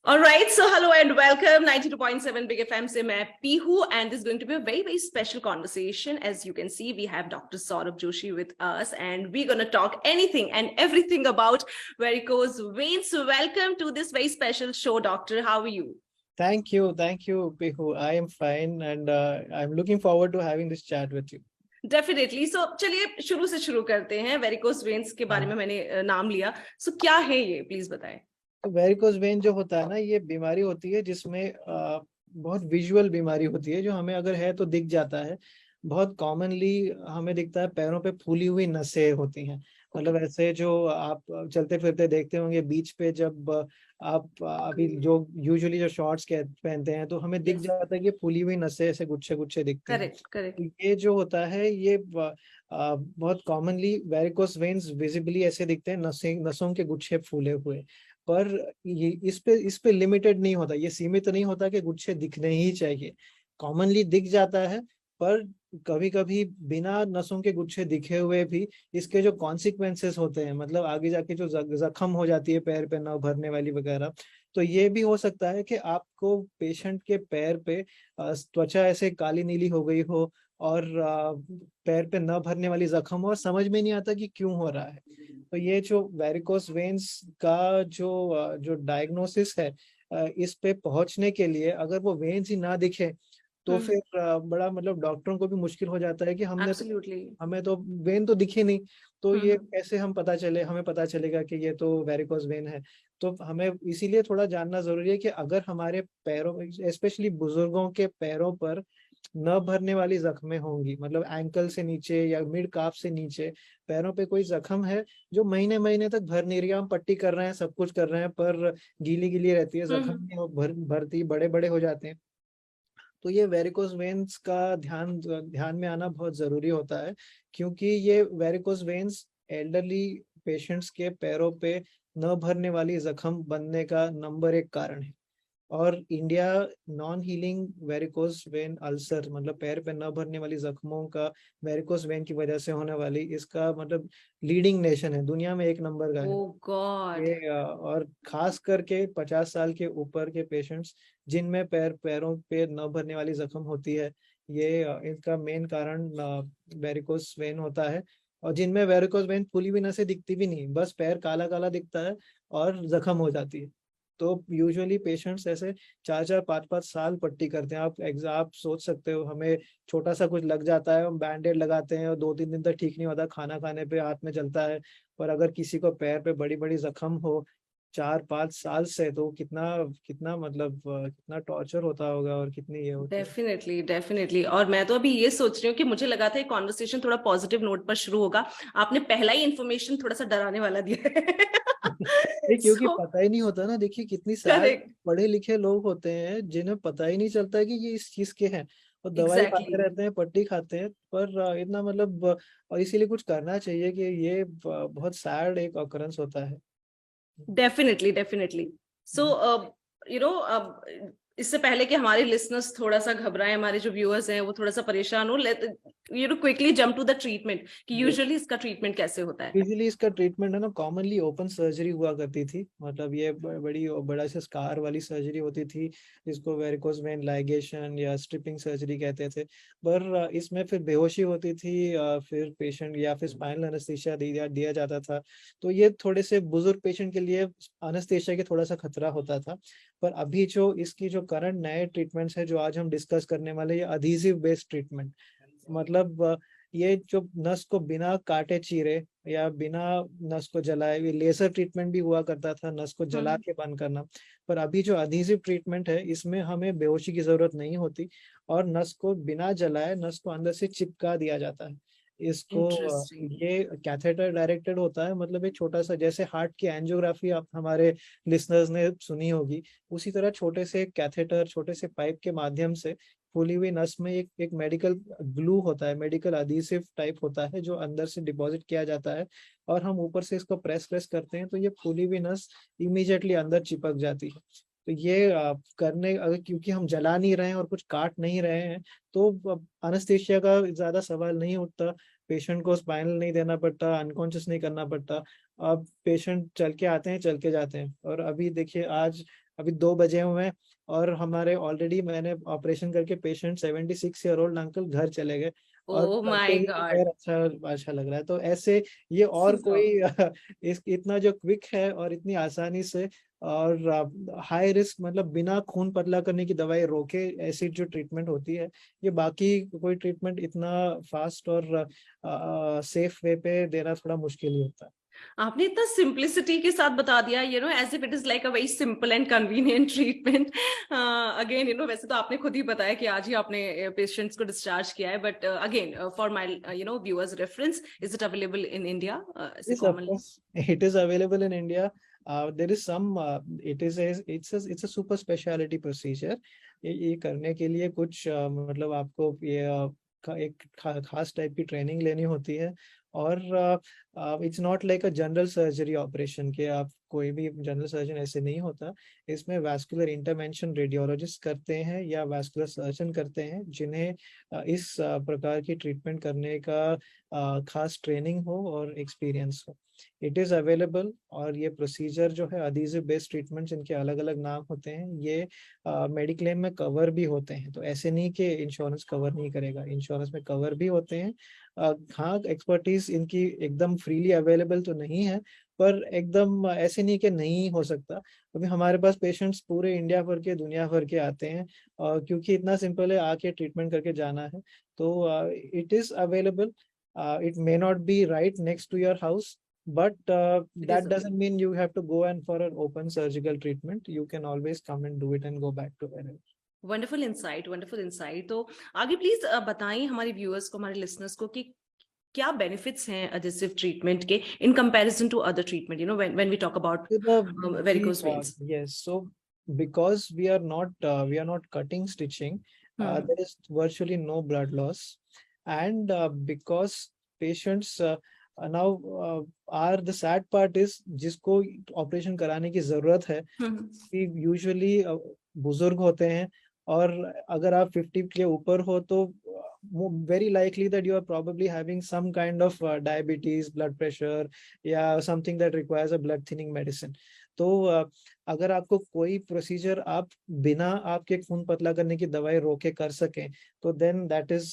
All right, so hello and welcome 92.7 Big FM से मैं Pihu and this is going to be a very special conversation. As you can see, we have Dr. Saurabh Joshi with us and we're going to talk anything and everything about varicose veins. So welcome to this very special show, Doctor. How are you? Thank you, Pihu. I am fine, and I'm looking forward to having this chat with you. Definitely so चलिए शुरू से शुरू करते हैं varicose veins के बारे में मैंने नाम लिया सो क्या है ये प्लीज बताएं। तो वेरिकोस वेन जो होता है ना, ये बीमारी होती है जिसमें बहुत विजुअल बीमारी होती है, जो हमें अगर है तो दिख जाता है। बहुत कॉमनली हमें दिखता है, पैरों पे फूली हुई नसें होती हैं। मतलब ऐसे जो आप चलते फिरते देखते होंगे बीच पे, जब आप अभी जो यूजुअली जो शॉर्ट्स पहनते हैं तो हमें दिख जाता है कि फूली हुई नसें ऐसे गुच्छे गुच्छे दिखती हैं। Correct correct. तो ये जो होता है ये बहुत कॉमनली वेरिकोस वेन्स विजिबली ऐसे दिखते हैं, नसों के गुच्छे फूले हुए। पर ये इस पे लिमिटेड नहीं होता, ये सीमित नहीं होता कि गुच्छे दिखने ही चाहिए। कॉमनली दिख जाता है, पर कभी कभी बिना नसों के गुच्छे दिखे हुए भी इसके जो कॉन्सिक्वेंसेस होते हैं, मतलब आगे जाके जो जख्म हो जाती है पैर पे न भरने वाली वगैरह, तो ये भी हो सकता है कि आपको पेशेंट के पैर पे त्वचा ऐसे काली नीली हो गई हो और पैर पे न भरने वाली जख्म हो और समझ में नहीं आता कि क्यों हो रहा है। तो ये जो वेरिकोस वेन्स का जो डायग्नोसिस है, इस पे पहुंचने के लिए अगर वो वेन्स ही ना दिखे तो फिर बड़ा मतलब डॉक्टरों को भी मुश्किल हो जाता है कि हमें तो वेन तो दिखे नहीं, तो ये कैसे हमें पता चलेगा कि ये तो वेरिकोस वेन है। तो हमें इसीलिए थोड़ा जानना जरूरी है कि अगर हमारे पैरों, स्पेशली बुजुर्गों के पैरों पर न भरने वाली जख्में होंगी, मतलब एंकल से नीचे या मिड काफ से नीचे पैरों पे कोई जख्म है जो महीने महीने तक भर नहीं रही, हम पट्टी कर रहे हैं, सब कुछ कर रहे हैं, पर गीली गीली रहती है, जख्म नहीं भरती, बड़े बड़े हो जाते हैं, तो ये वेरिकोस वेन्स का ध्यान में आना बहुत जरूरी होता है। क्योंकि ये वेरिकोस वेन्स एल्डरली पेशेंट्स के पैरों पे न भरने वाली जख्म बनने का नंबर 1 कारण है। और India non healing varicose when ulcer, मतलब पैर पे न भरने वाली जख्मों का वेरिकोस वेन की वजह से होने वाली, इसका मतलब लीडिंग नेशन है, दुनिया में 1 नंबर का है। ओह गॉड। ये और खास करके 50 साल के ऊपर के पेशेंट्स जिनमें पैरों पे न भरने वाली जख्म होती है, ये इनका मेन कारण वेरिकोस वेन होता है। और जिनमें वेरिकोस वेन फूली भी नसें दिखती भी नहीं, बस पैर काला काला दिखता है और जख्म हो जाती है। तो यूजुअली पेशेंट्स ऐसे 4-4 5-5 साल पट्टी करते हैं। आप सोच सकते हो, हमें छोटा सा कुछ लग जाता है, हम बैंडेड लगाते हैं और 2-3 दिन तक ठीक नहीं होता, खाना खाने पे हाथ में चलता है। पर अगर किसी को पैर पे बड़ी बड़ी जख्म हो 4-5 साल से, तो कितना कितना मतलब कितना टॉर्चर होता होगा और कितनी ये होती है। Definitely definitely. और मैं तो अभी ये सोच रही हूँ कि मुझे लगा था ये कॉन्वर्सेशन थोड़ा पॉजिटिव नोट पर शुरू होगा, आपने पहला ही इंफॉर्मेशन थोड़ा सा डराने वाला दिया है। नहीं, क्योंकि सो पता ही नहीं होता ना, देखिए कितनी सारे करेक्ट। पढ़े लिखे लोग होते हैं जिन्हें पता ही नहीं चलता है कि ये इस चीज के हैं, और दवाई एग्जैक्टली। खाते रहते हैं, पट्टी खाते हैं, पर इतना मतलब और इसीलिए कुछ करना चाहिए कि ये बहुत सैड एक ऑकरेंस होता है। Definitely definitely. सो इससे पहले कि हमारे लिसनर्स थोड़ा सा घबराएं, हमारे जो व्यूअर्स हैं वो थोड़ा सा परेशान हो, quickly jump to the treatment कि यूजुअली इसका ट्रीटमेंट कैसे होता है। यूजुअली इसका ट्रीटमेंट है ना, कॉमनली ओपन सर्जरी हुआ करती थी, मतलब ये बड़ा सा स्कार वाली सर्जरी होती थी, जिसको वेरिकोस वेन लाइगेशन या स्ट्रिपिंग सर्जरी कहते थे। पर इसमें फिर बेहोशी होती थी, फिर पेशेंट या फिर स्पाइनल एनेस्थीसिया दिया जाता था। तो ये थोड़े से बुजुर्ग पेशेंट के लिए एनेस्थीसिया की थोड़ा सा खतरा होता था। पर अभी जो इसकी जो करंट नए ट्रीटमेंट्स है जो आज हम डिस्कस करने वाले, ये अधीसिव बेस्ड ट्रीटमेंट, मतलब ये जो नस को बिना काटे चीरे या बिना नस को जलाए, ये लेजर ट्रीटमेंट भी हुआ करता था, नस को जला के बंद करना। पर अभी जो अधीसिव ट्रीटमेंट है, इसमें हमें बेहोशी की जरूरत नहीं होती और नस को बिना जलाए नस को अंदर से चिपका दिया जाता है। इसको इंटरेस्टिंग। ये कैथेटर डायरेक्टेड होता है, मतलब एक छोटा सा, जैसे हार्ट की एंजियोग्राफी आप हमारे लिसनर्स ने सुनी होगी, उसी तरह छोटे से कैथेटर, छोटे से पाइप के माध्यम से फूली हुई नस में एक मेडिकल ग्लू होता है, मेडिकल अधीसिव टाइप होता है, जो अंदर से डिपॉजिट किया जाता है और हम ऊपर से इसको प्रेस प्रेस करते हैं, तो ये फूली हुई नस इमीडिएटली अंदर चिपक जाती है। तो ये करने, अगर क्योंकि हम जला नहीं रहे हैं और कुछ काट नहीं रहे हैं, तो अनस्थेशिया का ज्यादा सवाल नहीं उठता, पेशेंट को स्पाइनल नहीं देना पड़ता, अनकॉन्शियस नहीं करना पड़ता। अब पेशेंट चल के आते हैं, चल के जाते हैं। और अभी देखिए आज अभी 2 बजे हुए हैं और हमारे ऑलरेडी मैंने ऑपरेशन करके पेशेंट 76 ईयर ओल्ड अंकल घर चले गए और ओ करते माय ही गॉड। और अच्छा अच्छा लग रहा है। तो ऐसे ये और कोई इस इतना जो क्विक है और इतनी आसानी से और हाई रिस्क मतलब बिना खून पतला करने की दवाई रोके ऐसी जो ट्रीटमेंट होती है, ये बाकी कोई ट्रीटमेंट इतना फास्ट और सेफ वे पे देना थोड़ा मुश्किल ही होता है। आपने इतना सिंप्लिसिटी के साथ बता दिया, as if it is like a very simple and convenient treatment. Again वैसे तो आपने खुद ही बताया कि आज ही आपने पेशेंट्स को डिस्चार्ज किया है, but again for my viewers reference, is it available in India ऐसे Yes, of commonly? course, it is available in India. There is some, it's a super specialty procedure. ये करने के लिए कुछ मतलब आपको ये एक खास टाइप की ट्रेनिंग लेनी होती है और it's not like a general surgery operation के आप कोई भी जनरल सर्जन ऐसे नहीं होता। इसमें वैस्कुलर इंटरवेंशन रेडियोलॉजिस्ट करते हैं या वैस्कुलर सर्जन करते हैं जिन्हें इस प्रकार की ट्रीटमेंट करने का खास ट्रेनिंग हो और एक्सपीरियंस हो। इट इज़ अवेलेबल और ये प्रोसीजर जो है अधीसिव बेस्ड ट्रीटमेंट जिनके अलग अलग नाम होते हैं, ये मेडिक्लेम में कवर भी होते हैं। तो ऐसे नहीं कि इंश्योरेंस कवर नहीं करेगा, इंश्योरेंस में कवर भी होते हैं। हाँ, एक्सपर्टीज इनकी एकदम फ्रीली अवेलेबल तो नहीं है, पर एकदम ऐसे नहीं कि नहीं हो सकता। अभी हमारे पास पेशेंट्स पूरे इंडिया भर के दुनिया भर के आते हैं क्योंकि इतना सिंपल है, आके ट्रीटमेंट करके जाना है। तो it is available. It may not be right next to your house, but it is that doesn't mean you have to go and for an open surgical treatment. You can always come and do it and go back to wherever. Wonderful insight, wonderful insight. तो आगे please बताइए हमारे viewers को, हमारे listeners को, कि क्या benefits हैं एडहेसिव ट्रीटमेंट के in comparison to other treatment, when we talk about So varicose veins? yes, so because we are not cutting stitching, there is virtually no blood loss, and because patients now are the sad part is जिसको operation कराने की जरूरत है कि usually बुजुर्ग होते हैं और अगर आप 50 के ऊपर हो तो very likely that you are probably having some kind of diabetes, blood pressure या something that requires a blood thinning medicine. तो अगर आपको कोई प्रोसीजर आप बिना आपके खून पतला करने की दवाई रोके कर सकें तो then that is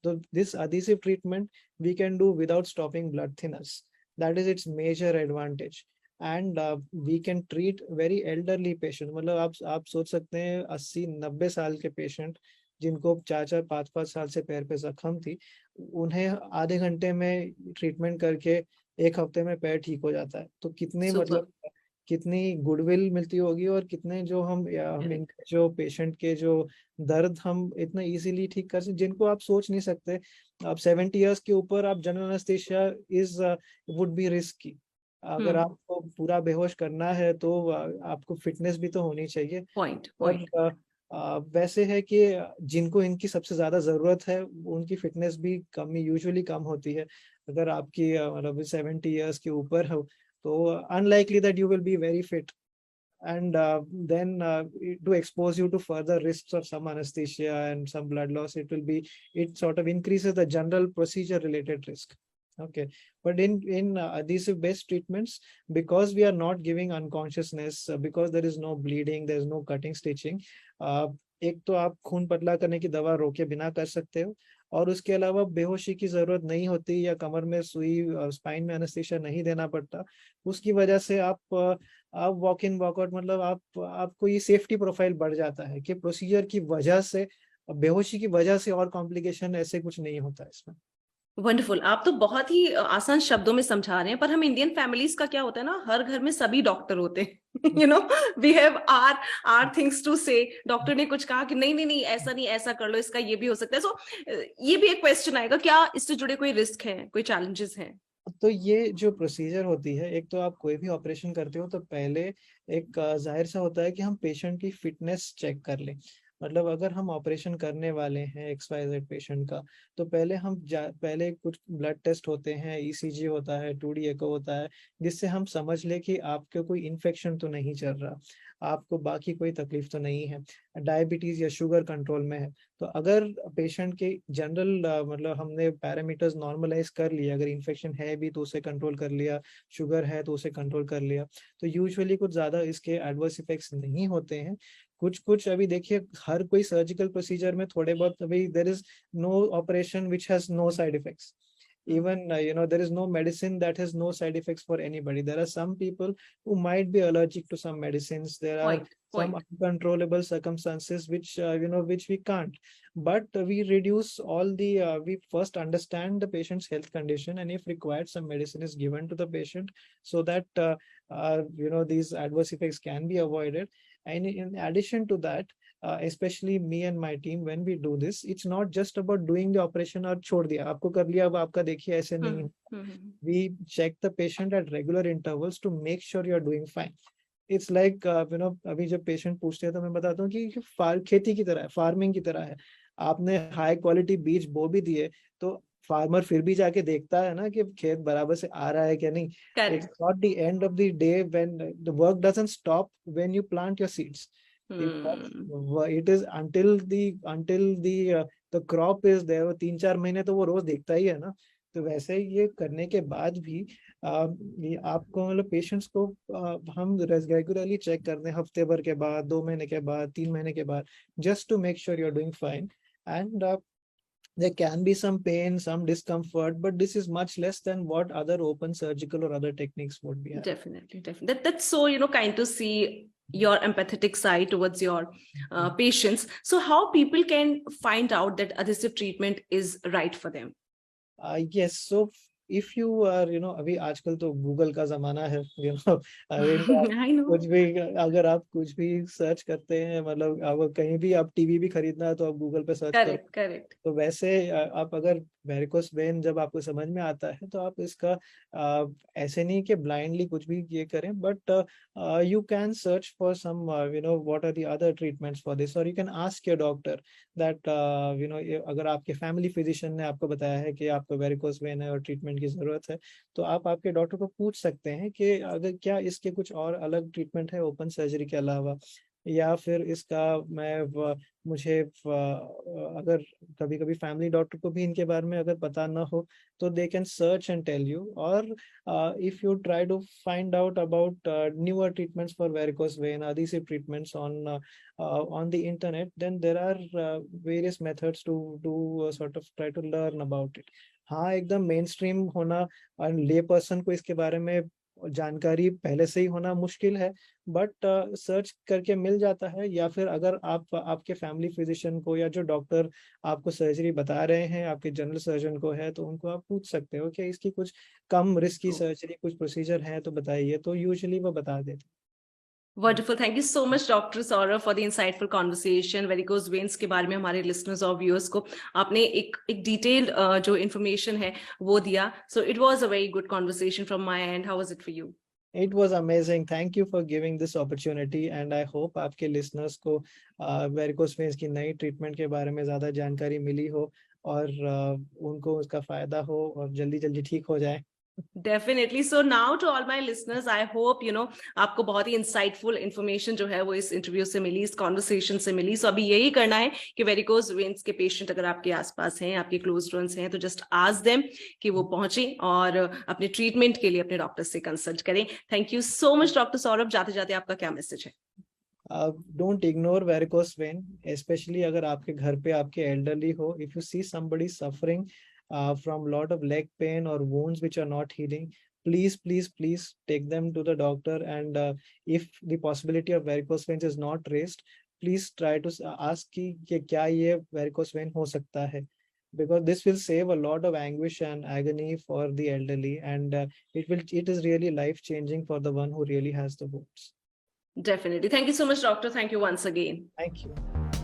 this adhesive treatment we can do without stopping blood thinners. That is its major advantage. And we can treat very elderly patient. मतलब आप सोच सकते हैं 80-90 साल के पेशेंट जिनको 4-4 5-5 साल से पैर पे जख्म थी, उन्हें आधे घंटे में ट्रीटमेंट करके 1 हफ्ते में पैर ठीक हो जाता है। तो कितने सुपर। मतलब कितनी गुडविल मिलती होगी और कितने जो हम इनके जो पेशेंट के जो दर्द हम इतना इजीली ठीक कर सकते जिनको आप सोच नहीं सकते। आप 70 इयर्स के ऊपर आप general anaesthesia is would be risky. अगर आपको पूरा बेहोश करना है तो आपको फिटनेस भी तो होनी चाहिए। पॉइंट और पॉइंट। वैसे है कि जिनको इनकी सबसे ज्यादा जरूरत है उनकी फिटनेस भी कम यूजुअली कम होती है। अगर आपकी मतलब 70 इयर्स के ऊपर हो तो unlikely that you will be very fit, and then to expose you to further risks of some anesthesia and some blood loss, it sort of increases the general procedure related risk. Okay, but in adhesive based treatments, because we are not giving unconsciousness, because there is no bleeding, there is no cutting stitching, एक तो आप खून पतला करने की दवा रोके बिना कर सकते हो और उसके अलावा बेहोशी की जरूरत नहीं होती या कमर में सुई, स्पाइन में एनेस्थीसिया नहीं देना पड़ता। उसकी वजह से आप वॉक इन वॉकआउट मतलब आपको ये सेफ्टी प्रोफाइल बढ़ जाता है कि प्रोसीजर की वजह से, बेहोशी की वजह से और कॉम्प्लिकेशन ऐसे कुछ नहीं होता इसमें। वंडरफुल। आप तो बहुत ही आसान शब्दों में समझा रहे हैं, पर हम इंडियन फैमिलीज का क्या होता है ना, हर घर में सभी डॉक्टर होते हैं। We have our things to say. Doctor ने कुछ कहा कि नहीं नहीं नहीं, ऐसा नहीं, ऐसा कर लो, इसका ये भी हो सकता है। सो ये भी एक क्वेश्चन आएगा, क्या इससे जुड़े कोई रिस्क है, कोई चैलेंजेस हैं? तो ये जो प्रोसीजर होती है, एक तो आप कोई भी ऑपरेशन करते हो तो पहले एक जाहिर सा होता है कि हम पेशेंट की फिटनेस चेक कर लें। मतलब अगर हम ऑपरेशन करने वाले हैं XYZ पेशेंट का, तो पहले कुछ ब्लड टेस्ट होते हैं, ECG होता है, 2D एको होता है, जिससे हम समझ ले कि आपको कोई इन्फेक्शन तो नहीं चल रहा, आपको बाकी कोई तकलीफ तो नहीं है, डायबिटीज या शुगर कंट्रोल में है। तो अगर पेशेंट के जनरल मतलब हमने पैरामीटर्स नॉर्मलाइज कर लिया, अगर इन्फेक्शन है भी तो उसे कंट्रोल कर लिया, शुगर है तो उसे कंट्रोल कर लिया, तो यूजुअली कुछ ज्यादा इसके एडवर्स इफेक्ट्स नहीं होते हैं। कुछ कुछ अभी देखिए, हर कोई सर्जिकल प्रोसीजर में थोड़े बहुत, अभी there is no operation which has no side effects. Even there is no medicine that has no side effects for anybody. There are some people who might be allergic to some medicines. There are some Point. uncontrollable circumstances which which we can't, but we reduce all the we first understand the patient's health condition, and if required some medicine is given to the patient, so that these adverse effects can be avoided. And in addition to that, especially me and my team, when we do this, it's not just about doing the operation और छोड़ दिया, आपको कर लिया अब आपका देखिए, ऐसे नहीं है. We check the patient at regular intervals to make sure you are doing fine. It's like अभी जब पेशेंट पूछते हैं तो मैं बताता हूँ कि खेती की तरह है, फार्मिंग की तरह है. आपने हाई क्वालिटी बीज बो भी दिए तो फार्मर फिर भी जाके देखता है ना कि खेत बराबर से आ रहा है क्या नहीं. Correct. It's not the end of the day when the work doesn't stop when you plant your seeds. It is until the crop is there. वो 3-4 महीने तो वो रोज देखता ही है ना. तो वैसे ये करने के बाद भी ये आपको मतलब पेशेंट्स को हम रेगुलरली चेक करते हैं, हफ्ते भर के बाद, 2 महीने के बाद, 3 महीने के बाद, just to make sure you're doing fine. And there can be some pain, some discomfort, but this is much less than what other open surgical or other techniques would be. Definitely. That's so kind to see your empathetic side towards your patients. So how people can find out that adhesive treatment is right for them? Yes, so if you are अभी आजकल तो Google का जमाना है. I know. कुछ भी अगर आप कुछ भी सर्च करते हैं, मतलब अब कहीं भी आप टीवी भी खरीदना है तो आप गूगल पे सर्च करो. Correct. तो वैसे आप अगर वेरिकोस वेन जब आपको समझ में आता है तो आप इसका ऐसे नहीं कि ब्लाइंडली कुछ भी ये करें, but you can search for some what are the other treatments for this, or you can ask your doctor that अगर आपके फैमिली फिजिशियन ने आपको बताया है कि आपको वेरिकोस वेन है और ट्रीटमेंट की जरूरत है, तो आप आपके डॉक्टर को पूछ सकते हैं कि अगर क्या इसके कुछ और अलग ट्रीटमेंट है ओपन सर्जरी के अलावा, या फिर इसका मुझे अगर कभी कभी फैमिली डॉक्टर को भी इनके बारे में अगर पता ना हो तो they can search and tell you. और if you try to find out about newer treatments for varicose vein, adhesive treatments on the internet, then there are various methods to sort of try to learn about it. हाँ, एकदम main stream होना और ले person को इसके बारे में जानकारी पहले से ही होना मुश्किल है, बट सर्च करके मिल जाता है. या फिर अगर आप आपके फैमिली फिजिशियन को या जो डॉक्टर आपको सर्जरी बता रहे हैं आपके जनरल सर्जन को है, तो उनको आप पूछ सकते हो कि इसकी कुछ कम रिस्क की सर्जरी कुछ प्रोसीजर है तो बताइए, तो यूजुअली वो बता देते. Wonderful. Thank you so much, Dr. Saurav, for the insightful conversation. Varicose veins के बारे में हमारे listeners और viewers को आपने एक detailed जो information है वो दिया. So it was a very good conversation from my end. How was it for you? It was amazing. Thank you for giving this opportunity, and I hope आपके listeners को varicose veins की नई treatment के बारे में ज़्यादा जानकारी मिली हो और उनको उसका फायदा हो और जल्दी ठीक हो जाए. Definitely. So now to all my listeners, I hope आपको बहुत ही insightful information जो है वो इस इंटरव्यू से मिली, इस कॉन्वर्सेशन से मिली. So अभी यही करना है कि वेरिकोज वेन्स के पेशेंट अगर आपके आसपास हैं, आपके क्लोज फ्रेंड्स हैं, तो जस्ट आस्क देम कि वो पहुंचे और अपने ट्रीटमेंट के लिए अपने डॉक्टर से कंसल्ट करें. Thank you so much doctor Saurabh. जाते जाते आपका क्या मैसेज है? Don't ignore varicose vein, especially अगर आपके घर पे आपके elderly हो. If you see somebody suffering from lot of leg pain or wounds which are not healing, please take them to the doctor. And if the possibility of varicose veins is not raised, please try to ask कि क्या ये varicose vein हो सकता है, because this will save a lot of anguish and agony for the elderly, and it is really life changing for the one who really has the wounds. Definitely. Thank you so much, doctor. Thank you once again. Thank you.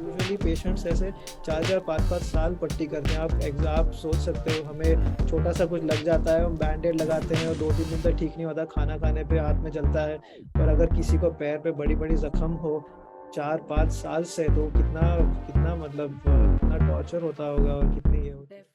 Usually patients ऐसे 4-5 साल पट्टी करते हैं. आप सोच सकते हो, हमें छोटा सा कुछ लग जाता है, हम बैंडेड लगाते हैं और 2-3 दिन तक ठीक नहीं होता, खाना खाने पे हाथ में चलता है. और अगर किसी को पैर पे बड़ी जख्म हो 4-5 साल से, तो कितना कितना मतलब कितना टॉर्चर होता होगा और कितनी ये होती है।